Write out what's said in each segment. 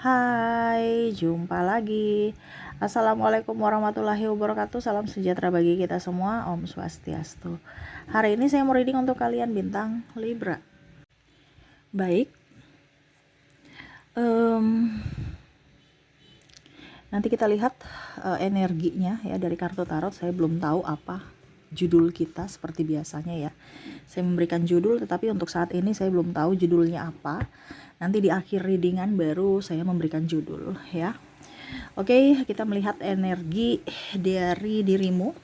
Hai, jumpa lagi. Assalamualaikum warahmatullahi wabarakatuh. Salam sejahtera bagi kita semua. Om Swastiastu. Hari ini saya mau reading untuk kalian bintang Libra. Baik. Nanti kita lihat energinya ya dari kartu tarot. Saya belum tahu apa judul kita seperti biasanya ya. Saya memberikan judul, tetapi untuk saat ini saya belum tahu judulnya apa. Nanti di akhir readingan baru saya memberikan judul ya. Oke, kita melihat energi dari dirimu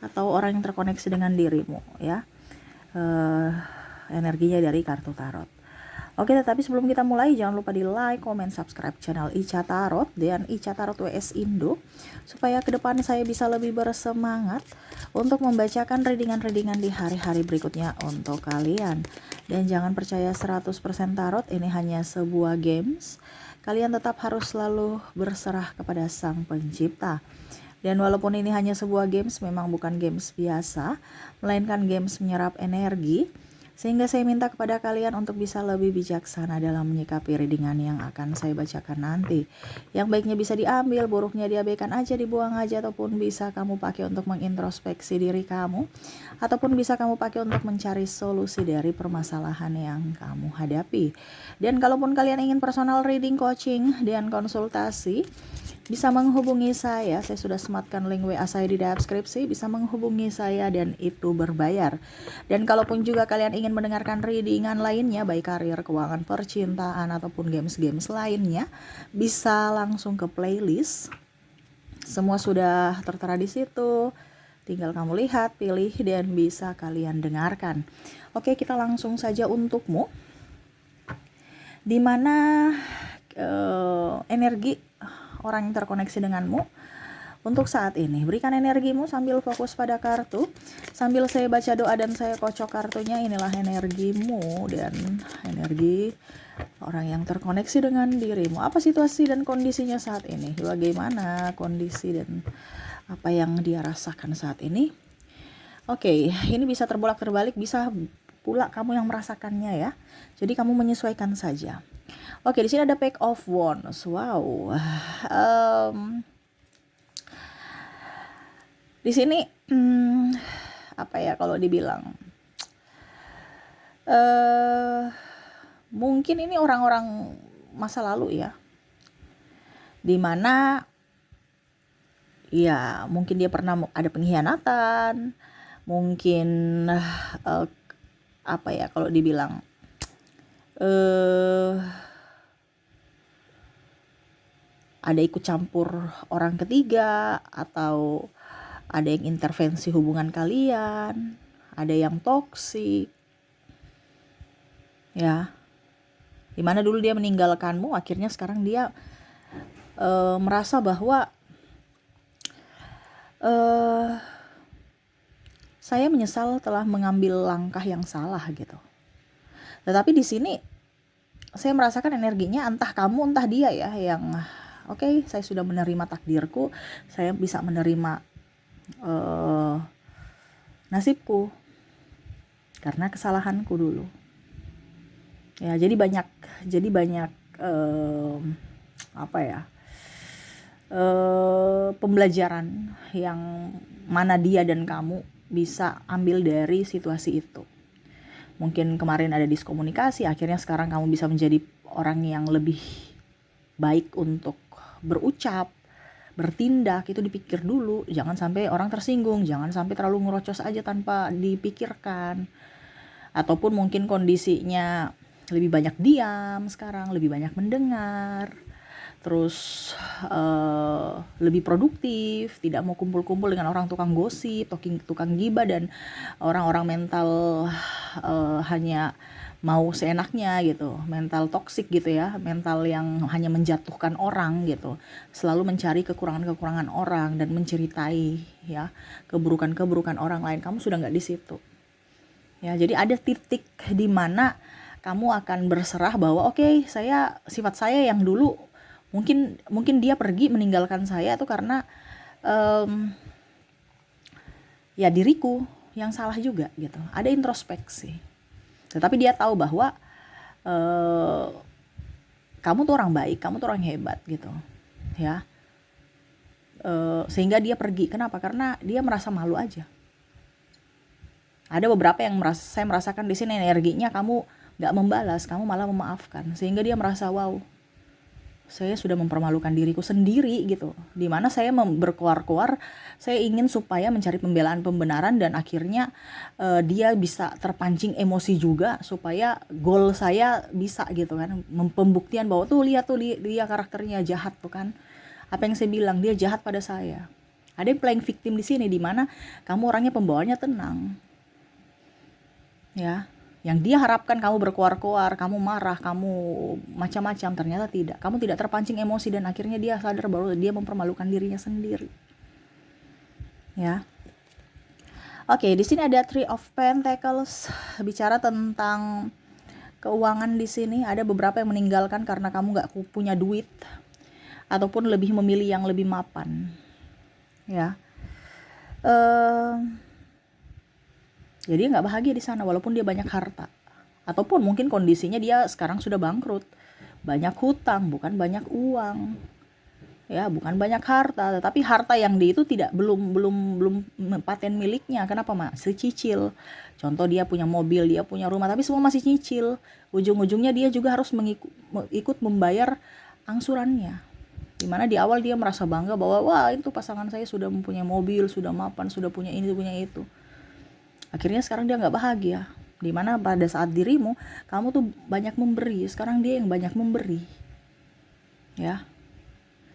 atau orang yang terkoneksi dengan dirimu ya. Energinya dari kartu tarot. Oke, tetapi sebelum kita mulai jangan lupa di like, comment, subscribe channel Ica Tarot dan Ica Tarot WS Indo supaya ke depan saya bisa lebih bersemangat untuk membacakan readingan-readingan di hari-hari berikutnya untuk kalian. Dan jangan percaya 100% tarot, ini hanya sebuah games. Kalian tetap harus selalu berserah kepada Sang Pencipta. Dan walaupun ini hanya sebuah games, memang bukan games biasa, melainkan games menyerap energi. Sehingga saya minta kepada kalian untuk bisa lebih bijaksana dalam menyikapi readingan yang akan saya bacakan nanti. Yang baiknya bisa diambil, buruknya diabaikan aja, dibuang aja, ataupun bisa kamu pakai untuk mengintrospeksi diri kamu, ataupun bisa kamu pakai untuk mencari solusi dari permasalahan yang kamu hadapi. Dan kalaupun kalian ingin personal reading, coaching, dan konsultasi, bisa menghubungi saya sudah sematkan link WA saya di deskripsi, bisa menghubungi saya dan itu berbayar. Dan kalaupun juga kalian ingin mendengarkan readingan lainnya, baik karir, keuangan, percintaan, ataupun games-games lainnya, bisa langsung ke playlist. Semua sudah tertera di situ, tinggal kamu lihat, pilih, dan bisa kalian dengarkan. Oke, kita langsung saja untukmu. Dimana energi orang yang terkoneksi denganmu untuk saat ini. Berikan energimu sambil fokus pada kartu, sambil saya baca doa dan saya kocok kartunya. Inilah energimu dan energi orang yang terkoneksi dengan dirimu. Apa situasi dan kondisinya saat ini? Bagaimana kondisi dan apa yang dia rasakan saat ini? Oke, ini bisa terbolak-terbalik, bisa pula kamu yang merasakannya ya. Jadi kamu menyesuaikan saja. Oke, di sini ada Page of Wands. Wow. Di sini apa ya kalau dibilang? Mungkin ini orang-orang masa lalu ya. Dimana ya mungkin dia pernah ada pengkhianatan, mungkin apa ya kalau dibilang ada ikut campur orang ketiga, atau ada yang intervensi hubungan kalian, ada yang toksik ya, dimana dulu dia meninggalkanmu, akhirnya sekarang dia merasa bahwa saya menyesal telah mengambil langkah yang salah gitu. Tetapi di sini saya merasakan energinya entah kamu entah dia ya yang oke, saya sudah menerima takdirku, saya bisa menerima nasibku karena kesalahanku dulu. Ya, jadi banyak apa ya? Pembelajaran yang mana dia dan kamu bisa ambil dari situasi itu. Mungkin kemarin ada diskomunikasi, akhirnya sekarang kamu bisa menjadi orang yang lebih baik untuk berucap, bertindak, itu dipikir dulu. Jangan sampai orang tersinggung, jangan sampai terlalu ngerocos aja tanpa dipikirkan. Ataupun mungkin kondisinya lebih banyak diam sekarang, lebih banyak mendengar, terus lebih produktif, tidak mau kumpul-kumpul dengan orang tukang gosip, tukang gibah, dan orang-orang mental hanya mau seenaknya gitu, mental toksik gitu ya, mental yang hanya menjatuhkan orang gitu, selalu mencari kekurangan-kekurangan orang dan menceritai ya keburukan-keburukan orang lain. Kamu sudah nggak di situ ya, jadi ada titik di mana kamu akan berserah bahwa oke, sifat saya yang dulu mungkin dia pergi meninggalkan saya itu karena ya diriku yang salah juga gitu. Ada introspeksi. Tetapi dia tahu bahwa kamu tuh orang baik, kamu tuh orang hebat gitu, ya. Sehingga dia pergi. Kenapa? Karena dia merasa malu aja. Ada beberapa yang saya merasakan di sini energinya kamu nggak membalas, kamu malah memaafkan, sehingga dia merasa wow, saya sudah mempermalukan diriku sendiri gitu. Dimana saya berkoar-koar, saya ingin supaya mencari pembelaan-pembenaran dan akhirnya dia bisa terpancing emosi juga supaya goal saya bisa gitu kan, pembuktian bahwa tuh lihat tuh dia karakternya jahat tuh kan. Apa yang saya bilang, dia jahat pada saya. Ada yang playing victim di sini, dimana kamu orangnya pembawaannya tenang. Ya, yang dia harapkan kamu berkoar-koar, kamu marah, kamu macam-macam, ternyata tidak. Kamu tidak terpancing emosi dan akhirnya dia sadar bahwa dia mempermalukan dirinya sendiri. Ya. Oke, di sini ada Three of Pentacles, bicara tentang keuangan di sini. Ada beberapa yang meninggalkan karena kamu nggak punya duit ataupun lebih memilih yang lebih mapan. Ya. Jadi nggak bahagia di sana walaupun dia banyak harta. Ataupun mungkin kondisinya dia sekarang sudah bangkrut. Banyak hutang, bukan banyak uang. Ya, bukan banyak harta, tetapi harta yang dia itu belum paten miliknya. Kenapa, masih cicil. Contoh dia punya mobil, dia punya rumah, tapi semua masih cicil. Ujung-ujungnya dia juga harus ikut membayar angsurannya. Dimana di awal dia merasa bangga bahwa wah, itu pasangan saya sudah mempunyai mobil, sudah mapan, sudah punya ini, punya itu. Akhirnya sekarang dia nggak bahagia. Dimana pada saat dirimu, kamu tuh banyak memberi, sekarang dia yang banyak memberi. Ya,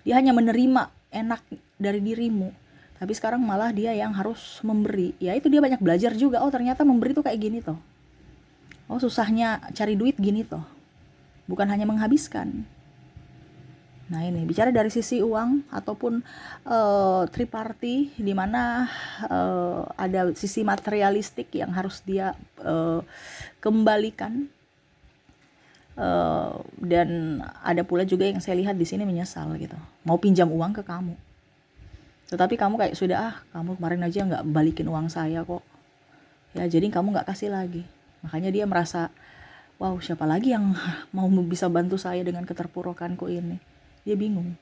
dia hanya menerima enak dari dirimu, tapi sekarang malah dia yang harus memberi. Ya itu dia banyak belajar juga. Oh ternyata memberi tuh kayak gini toh. Oh susahnya cari duit gini toh. Bukan hanya menghabiskan. Nah ini bicara dari sisi uang ataupun triparty, di mana ada sisi materialistik yang harus dia kembalikan, dan ada pula juga yang saya lihat di sini menyesal gitu, mau pinjam uang ke kamu, tetapi kamu kayak sudah kamu kemarin aja nggak balikin uang saya kok, ya jadi kamu nggak kasih lagi. Makanya dia merasa wow, siapa lagi yang mau bisa bantu saya dengan keterpurukanku ini. Dia bingung.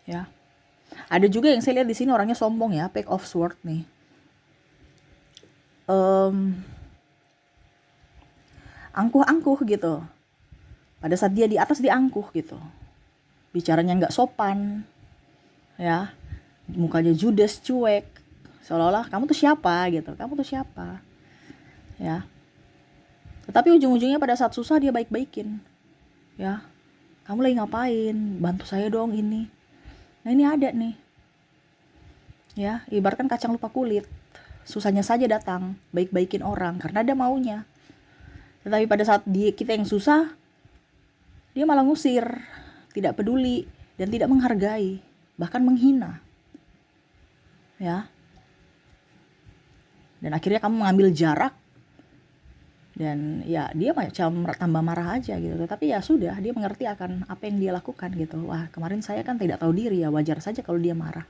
Ya. Ada juga yang saya lihat di sini orangnya sombong ya, Page of Swords nih. Angkuh-angkuh gitu. Pada saat dia di atas dia angkuh gitu. Bicaranya nggak sopan. Ya. Mukanya judes, cuek. Seolah-olah kamu tuh siapa gitu. Kamu tuh siapa? Ya. Tetapi ujung-ujungnya pada saat susah dia baik-baikin. Ya. Kamu lagi ngapain? Bantu saya dong ini. Nah ini ada nih. Ya, ibaratkan kacang lupa kulit. Susahnya saja datang, baik-baikin orang karena ada maunya. Tetapi pada saat kita yang susah, dia malah ngusir, tidak peduli dan tidak menghargai, bahkan menghina. Ya. Dan akhirnya kamu mengambil jarak. Dan ya dia macam tambah marah aja gitu. Tetapi ya sudah, dia mengerti akan apa yang dia lakukan gitu. Wah kemarin saya kan tidak tahu diri ya, wajar saja kalau dia marah.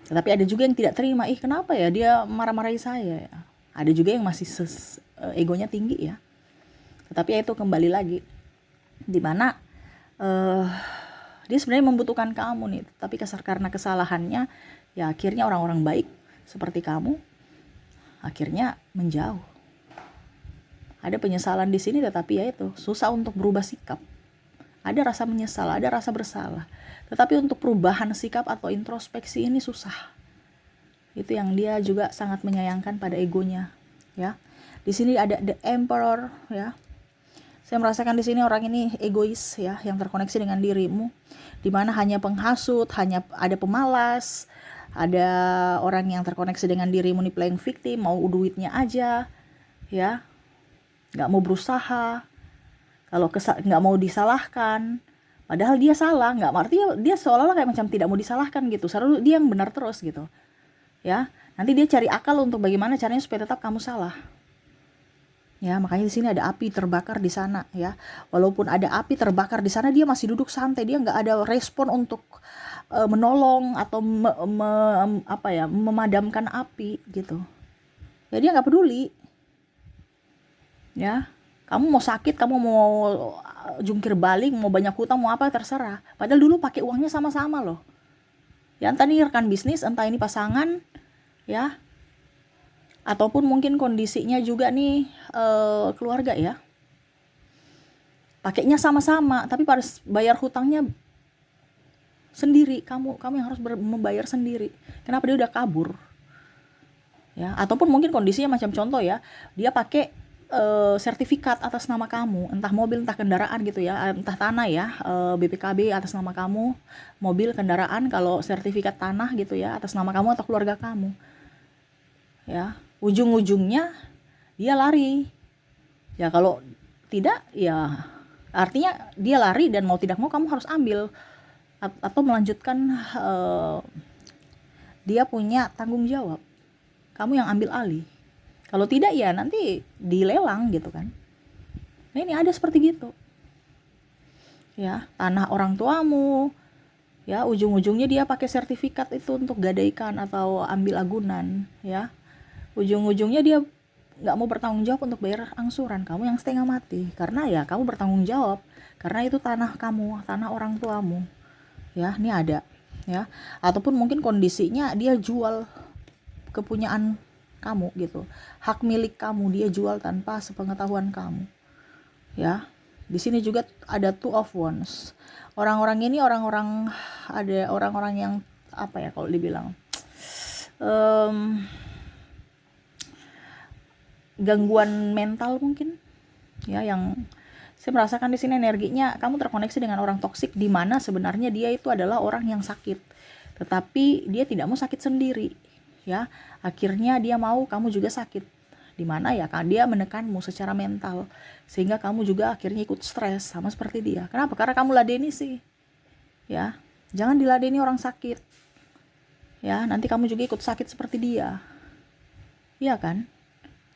Tetapi ada juga yang tidak terima, kenapa ya dia marah-marahi saya ya. Ada juga yang masih egonya tinggi ya. Tetapi ya itu kembali lagi, dimana dia sebenarnya membutuhkan kamu nih. Tapi karena kesalahannya, ya akhirnya orang-orang baik seperti kamu akhirnya menjauh. Ada penyesalan di sini, tetapi ya itu susah untuk berubah sikap. Ada rasa menyesal, ada rasa bersalah. Tetapi untuk perubahan sikap atau introspeksi ini susah. Itu yang dia juga sangat menyayangkan pada egonya, ya. Di sini ada The Emperor, ya. Saya merasakan di sini orang ini egois, ya, yang terkoneksi dengan dirimu, di mana hanya penghasut, hanya ada pemalas, ada orang yang terkoneksi dengan dirimu nih playing victim, mau duitnya aja, ya. Nggak mau berusaha, kalau nggak mau disalahkan, padahal dia salah, nggak artinya dia seolah-olah kayak macam tidak mau disalahkan gitu, selalu dia yang benar terus gitu, ya. Nanti dia cari akal untuk bagaimana caranya supaya tetap kamu salah, ya. Makanya di sini ada api terbakar di sana, ya. Walaupun ada api terbakar di sana, dia masih duduk santai, dia nggak ada respon untuk menolong atau memadamkan api gitu, ya. Dia nggak peduli. Ya, Kamu mau sakit, kamu mau jungkir balik, mau banyak hutang, mau apa, terserah. Padahal dulu pakai uangnya sama-sama loh. Ya entah ini rekan bisnis, entah ini pasangan, ya, ataupun mungkin kondisinya juga nih keluarga ya. Pakainya sama-sama, tapi pada bayar hutangnya sendiri. Kamu yang harus membayar sendiri. Kenapa dia udah kabur? Ya, ataupun mungkin kondisinya macam contoh ya, dia pakai sertifikat atas nama kamu, entah mobil, entah kendaraan gitu ya, entah tanah ya, BPKB atas nama kamu, mobil, kendaraan, kalau sertifikat tanah gitu ya, atas nama kamu atau keluarga kamu. Ya, ujung-ujungnya dia lari. Ya kalau tidak, ya artinya dia lari dan mau tidak mau kamu harus ambil atau melanjutkan dia punya tanggung jawab. Kamu yang ambil alih. Kalau tidak ya nanti dilelang gitu kan. Nah ini ada seperti gitu. Ya, tanah orang tuamu, ya ujung-ujungnya dia pakai sertifikat itu untuk gadaikan atau ambil agunan, ya. Ujung-ujungnya dia nggak mau bertanggung jawab untuk bayar angsuran, kamu yang setengah mati. Karena ya kamu bertanggung jawab, karena itu tanah kamu, tanah orang tuamu. Ya, ini ada. Ya, ataupun mungkin kondisinya dia jual kepunyaan kamu gitu, hak milik kamu dia jual tanpa sepengetahuan kamu. Ya, di sini juga ada two of wands. Orang-orang ini ada orang-orang yang apa ya kalau dibilang gangguan mental mungkin ya, yang saya merasakan di sini energinya kamu terkoneksi dengan orang toksik, di mana sebenarnya dia itu adalah orang yang sakit, tetapi dia tidak mau sakit sendiri. Ya, akhirnya dia mau kamu juga sakit, dimana ya kan dia menekanmu secara mental sehingga kamu juga akhirnya ikut stres sama seperti dia. Kenapa? Karena kamu ladeni sih. Ya, jangan diladeni orang sakit. Ya, nanti kamu juga ikut sakit seperti dia. Iya kan?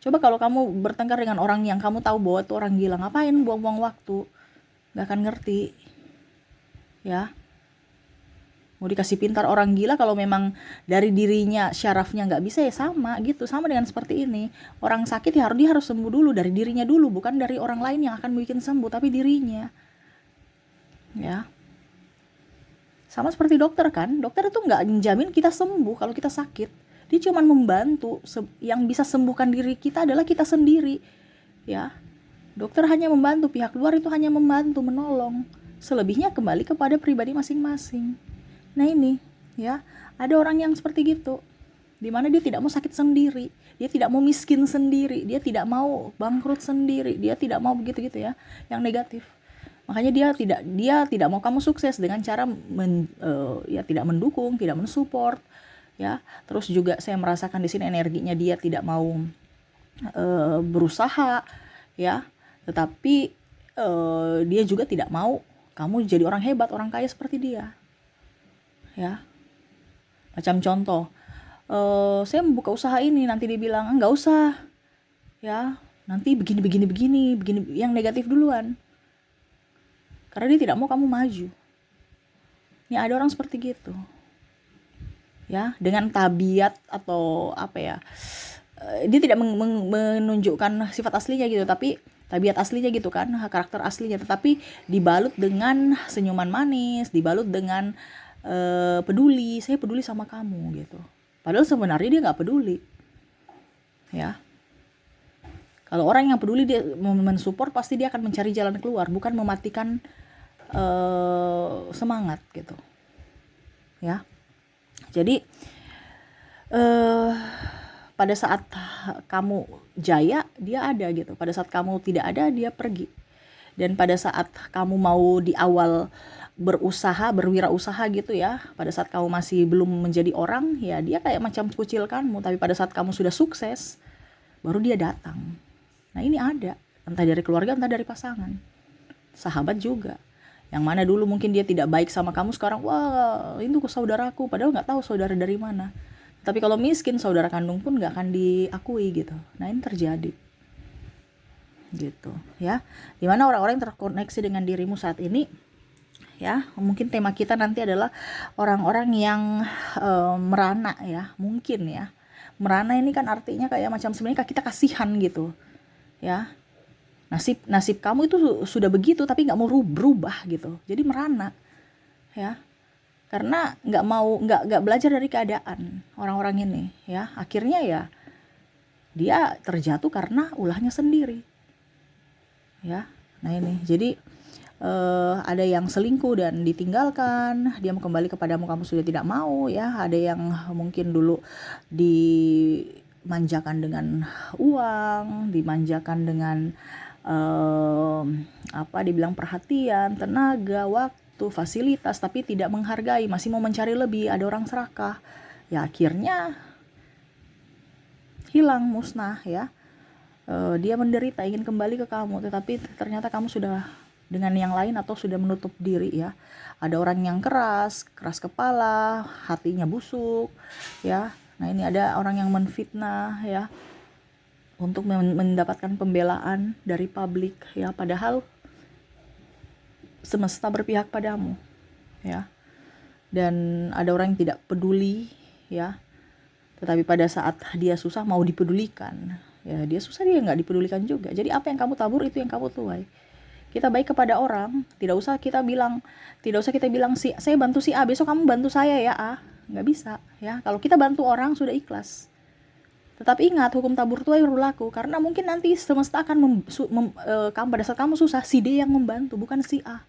Coba kalau kamu bertengkar dengan orang yang kamu tahu bahwa itu orang gila, ngapain buang-buang waktu? Gak akan ngerti. Ya, mau dikasih pintar orang gila, kalau memang dari dirinya syarafnya nggak bisa ya sama gitu. Sama dengan seperti ini, orang sakit ya dia harus sembuh dulu dari dirinya dulu, bukan dari orang lain yang akan bikin sembuh, tapi dirinya. Ya, sama seperti dokter kan, dokter itu nggak menjamin kita sembuh kalau kita sakit, dia cuma membantu. Yang bisa sembuhkan diri kita adalah kita sendiri. Ya, dokter hanya membantu, pihak luar itu hanya membantu, menolong, selebihnya kembali kepada pribadi masing-masing. Nah ini ya, ada orang yang seperti gitu, dimana dia tidak mau sakit sendiri, dia tidak mau miskin sendiri, dia tidak mau bangkrut sendiri, dia tidak mau begitu-gitu ya, yang negatif. Makanya dia tidak mau kamu sukses dengan cara ya tidak mendukung, tidak mensupport ya. Terus juga saya merasakan di sini energinya dia tidak mau berusaha ya, tetapi dia juga tidak mau kamu jadi orang hebat, orang kaya seperti dia. Ya, macam contoh, saya membuka usaha ini, nanti dia bilang nggak usah ya, nanti begini, yang negatif duluan, karena dia tidak mau kamu maju. Ini ada orang seperti gitu ya, dengan tabiat atau apa ya, dia tidak menunjukkan sifat aslinya gitu, tapi tabiat aslinya gitu kan, karakter aslinya, tetapi dibalut dengan senyuman manis, dibalut dengan peduli, saya peduli sama kamu gitu. Padahal sebenarnya dia nggak peduli. Ya, kalau orang yang peduli dia mensupport, pasti dia akan mencari jalan keluar, bukan mematikan semangat gitu. Ya, jadi pada saat kamu jaya dia ada gitu, pada saat kamu tidak ada dia pergi. Dan pada saat kamu mau di awal berusaha, berwirausaha gitu ya, pada saat kamu masih belum menjadi orang, ya dia kayak macam kucilkanmu. Tapi pada saat kamu sudah sukses, baru dia datang. Nah ini ada, entah dari keluarga, entah dari pasangan, sahabat juga. Yang mana dulu mungkin dia tidak baik sama kamu, sekarang wah itu saudaraku, padahal nggak tahu saudara dari mana. Tapi kalau miskin, saudara kandung pun nggak akan diakui gitu. Nah ini terjadi gitu ya, dimana orang-orang yang terkoneksi dengan dirimu saat ini ya. Mungkin tema kita nanti adalah orang-orang yang merana ya, mungkin ya. Merana ini kan artinya kayak macam sebenarnya kita kasihan gitu ya, nasib kamu itu sudah begitu, tapi nggak mau berubah gitu. Jadi merana, ya, karena nggak belajar dari keadaan orang-orang ini, ya. Akhirnya ya dia terjatuh karena ulahnya sendiri, ya. Nah ini, jadi ada yang selingkuh dan ditinggalkan, dia mau kembali kepadamu, kamu sudah tidak mau, ya. Ada yang mungkin dulu dimanjakan dengan uang, dimanjakan dengan dibilang perhatian, tenaga, waktu, fasilitas, tapi tidak menghargai, masih mau mencari lebih, ada orang serakah, ya akhirnya hilang, musnah, ya. Dia menderita ingin kembali ke kamu, tetapi ternyata kamu sudah dengan yang lain atau sudah menutup diri, ya. Ada orang yang keras kepala, hatinya busuk, ya. Nah ini ada orang yang menfitnah, ya, untuk mendapatkan pembelaan dari publik, ya, padahal semesta berpihak padamu, ya. Dan ada orang yang tidak peduli, ya, tetapi pada saat dia susah mau dipedulikan, ya dia susah dia nggak dipedulikan juga. Jadi apa yang kamu tabur itu yang kamu tuai. Kita baik kepada orang, tidak usah kita bilang saya bantu si A, besok kamu bantu saya ya A, nggak bisa, ya. Kalau kita bantu orang sudah ikhlas. Tetapi ingat, hukum tabur tuai berlaku, karena mungkin nanti semesta akan kamu pada saat kamu susah, si D yang membantu, bukan si A.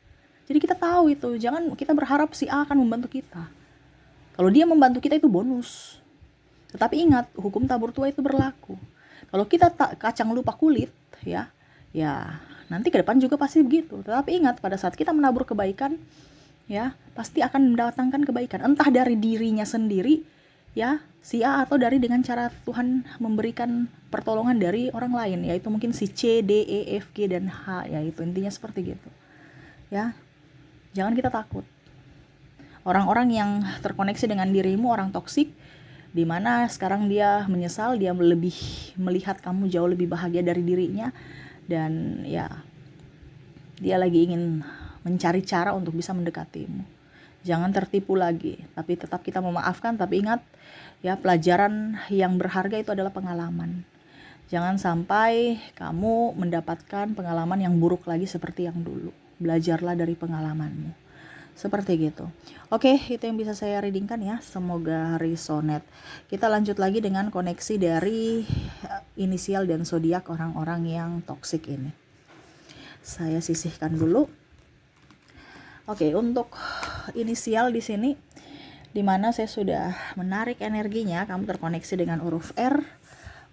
Jadi kita tahu itu, jangan kita berharap si A akan membantu kita. Kalau dia membantu kita itu bonus. Tetapi ingat, hukum tabur tuai itu berlaku. Kalau kita kacang lupa kulit, ya nanti ke depan juga pasti begitu. Tetapi ingat, pada saat kita menabur kebaikan, ya pasti akan mendatangkan kebaikan, entah dari dirinya sendiri, ya si A, atau dari dengan cara Tuhan memberikan pertolongan dari orang lain, yaitu mungkin si C, D, E, F, G, dan H, ya itu intinya seperti gitu, ya. Jangan kita takut. Orang-orang yang terkoneksi dengan dirimu, orang toksik, di mana sekarang dia menyesal, dia lebih melihat kamu jauh lebih bahagia dari dirinya, dan ya dia lagi ingin mencari cara untuk bisa mendekatimu. Jangan tertipu lagi, tapi tetap kita memaafkan. Tapi ingat, ya, pelajaran yang berharga itu adalah pengalaman. Jangan sampai kamu mendapatkan pengalaman yang buruk lagi seperti yang dulu. Belajarlah dari pengalamanmu. Seperti gitu. Oke, itu yang bisa saya readingkan, ya. Semoga resonate. Kita lanjut lagi dengan koneksi dari inisial dan zodiak orang-orang yang toksik ini. Saya sisihkan dulu. Oke, untuk inisial di sini, di mana saya sudah menarik energinya, kamu terkoneksi dengan huruf R,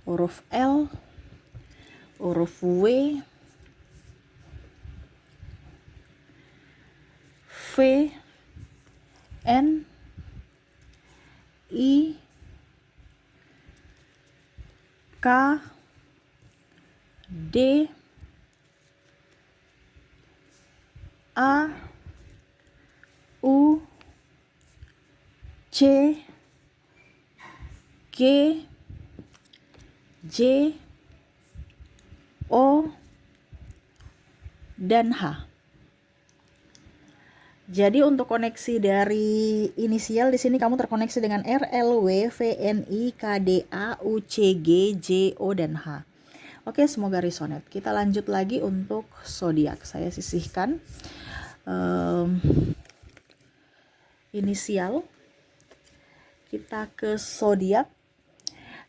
huruf L, huruf W, V, N, I, K, D, A, U, C, G, J, O, dan H. Jadi untuk koneksi dari inisial di sini kamu terkoneksi dengan R, L, W, V, N, I, K, D, A, U, C, G, J, O, dan H. Oke, semoga resonate. Kita lanjut lagi untuk zodiak. Saya sisihkan inisial. Kita ke zodiak.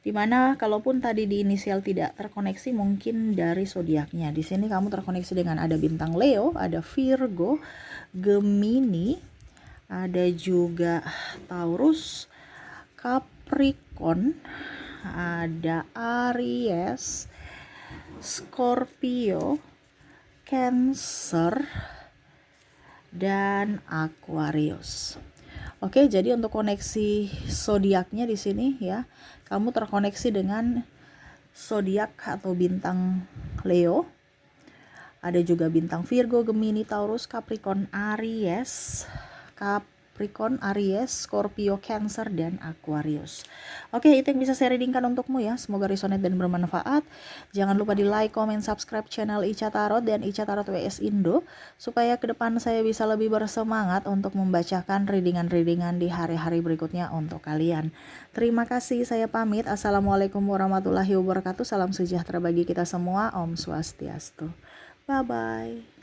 Dimana kalaupun tadi di inisial tidak terkoneksi, mungkin dari zodiaknya. Di sini kamu terkoneksi dengan ada bintang Leo, ada Virgo, Gemini, ada juga Taurus, Capricorn, ada Aries, Scorpio, Cancer, dan Aquarius. Oke, jadi untuk koneksi zodiaknya di sini, ya, kamu terkoneksi dengan zodiak atau bintang Leo. Ada juga bintang Virgo, Gemini, Taurus, Capricorn, Aries, Scorpio, Cancer, dan Aquarius. Oke, itu yang bisa saya readingkan untukmu, ya. Semoga resonate dan bermanfaat. Jangan lupa di like, comment, subscribe channel Ica Tarot dan Ica Tarot WS Indo, supaya ke depan saya bisa lebih bersemangat untuk membacakan readingan-readingan di hari-hari berikutnya untuk kalian. Terima kasih, saya pamit. Assalamualaikum warahmatullahi wabarakatuh. Salam sejahtera bagi kita semua. Om Swastiastu. Bye-bye.